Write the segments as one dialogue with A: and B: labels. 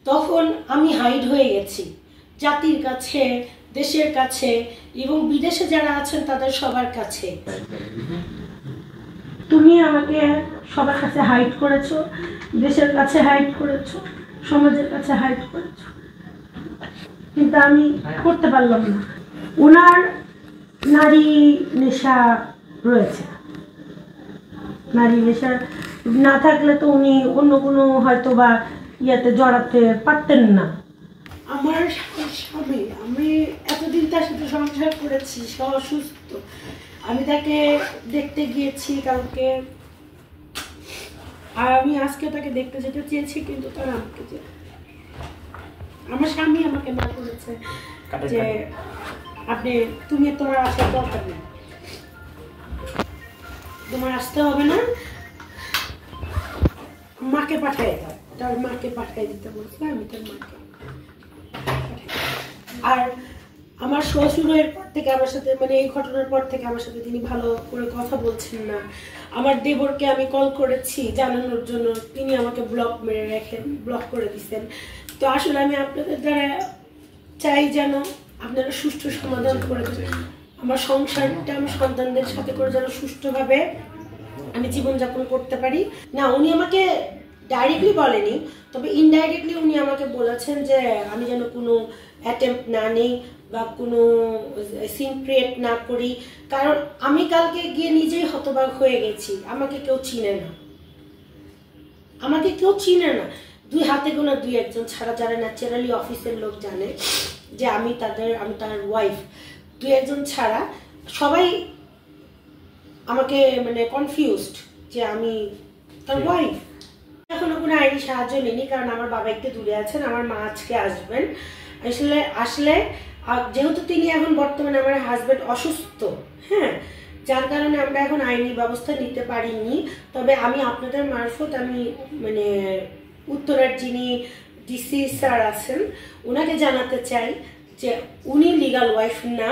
A: তখন আমি হাইড হয়ে গেছি জাতির কাছে, দেশের কাছে এবং বিদেশে যারা আছেন তাদের সবার কাছে। তুমি আমাকে সবার কাছে হাইড করেছো, দেশের কাছে হাইড করেছো, সমাজের কাছে হাইড করেছো, কিন্তু আমি করতে পারলাম না। ওনার নারী নেশা রয়েছে, নারী নেশা না থাকলে তো উনি অন্য কোনো হয়তো বা ইয়েতে জড়াতে পারতেন না। আমার স্বামী, আমি এতদিন তার সাথে সংসার করেছি, সে অসুস্থ, আমি তাকে দেখতে গিয়েছি কালকে, আর আমি আজকে তাকে দেখতে যেতে চেয়েছি, কিন্তু তারা আমাকে আমার স্বামী আমাকে না করেছে যে তুমি তোমার আসার দরকার নেই, তোমার আসতে হবে না, মাকে পাঠিয়ে দাও। তার মাকে পাঠিয়ে দিতে বলছে, আমি তার মাকে। আর আমার শ্বশুরের পর থেকে আমার সাথে, মানে এই ঘটনার পর থেকে আমার সাথে তিনি ভালো করে কথা বলছেন না। আমার দেবরকে আমি কল করেছি জানানোর জন্য, তিনি আমাকে ব্লক মেরে রেখেন, ব্লক করে দিচ্ছেন। তো আসলে আমি আপনাদের দ্বারা চাই যেন আপনারা সুষ্ঠু সমাধান করে দেন, আমার সংসারটা আমার সন্তানদের সাথে করে যেন সুষ্ঠুভাবে আমি জীবনযাপন করতে পারি। না, উনি আমাকে ডাইরেক্টলি বলেনি, তবে ইনডাইরেক্টলি উনি আমাকে বলেছেন যে আমি যেন কোনো অ্যাটেম্প্ট না নেই বা কোনো সিন ক্রিয়েট না করি, কারণ আমি কালকে গিয়ে নিজেই হতবাক হয়ে গেছি। আমাকে কেউ চিনে না, আমাকে কেউ চিনে না, দুই হাতে গোনা দুই একজন ছাড়া, যারা ন্যাচারালি অফিসের লোক জানে যে আমি তার ওয়াইফ, দুই একজন ছাড়া সবাই আমাকে মানে কনফিউজড যে আমি তার ওয়াইফ। এখনো কোনো আইনি সাহায্য নিইনি, কারণ আমার বাবা একটু দূরে আছেন, আমার মা আজকে আসবেন। আসলে যেহেতু তিনি এখন বর্তমানে আমার হাজব্যান্ড অসুস্থ, হ্যাঁ, যার কারণে আমরা এখন আইনি ব্যবস্থা নিতে পারিনি। তবে আমি আপনাদের মারফত আমি মানে উত্তরার যিনি ডিসি স্যার আছেন ওনাকে জানাতে চাই যে উনি লিগাল ওয়াইফ না,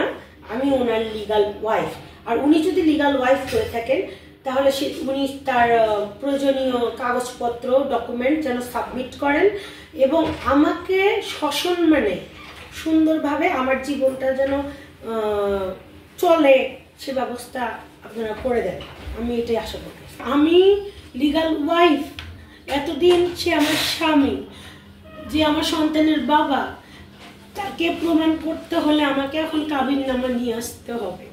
A: আমি ওনার লিগাল ওয়াইফ। আর উনি যদি লিগাল ওয়াইফ হয়ে থাকেন তাহলে উনি তার প্রয়োজনীয় কাগজপত্র ডকুমেন্ট যেন সাবমিট করেন এবং আমাকে সসম্মানে সুন্দরভাবে আমার জীবনটা যেন চলে সে ব্যবস্থা আপনারা করে দেন, আমি এটাই আশা করি। আমি লিগাল ওয়াইফ, এতদিন সে আমার স্বামী, যে আমার সন্তানের বাবা, তাকে প্রমাণ করতে হলে আমাকে এখন কাবিননামা নিয়ে আসতে হবে।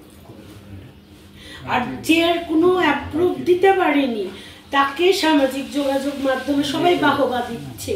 A: আর যে কোনো অ্যাপ্রুভ দিতে পারেনি তাকে সামাজিক যোগাযোগ মাধ্যমে সবাই বাহবা দিচ্ছে।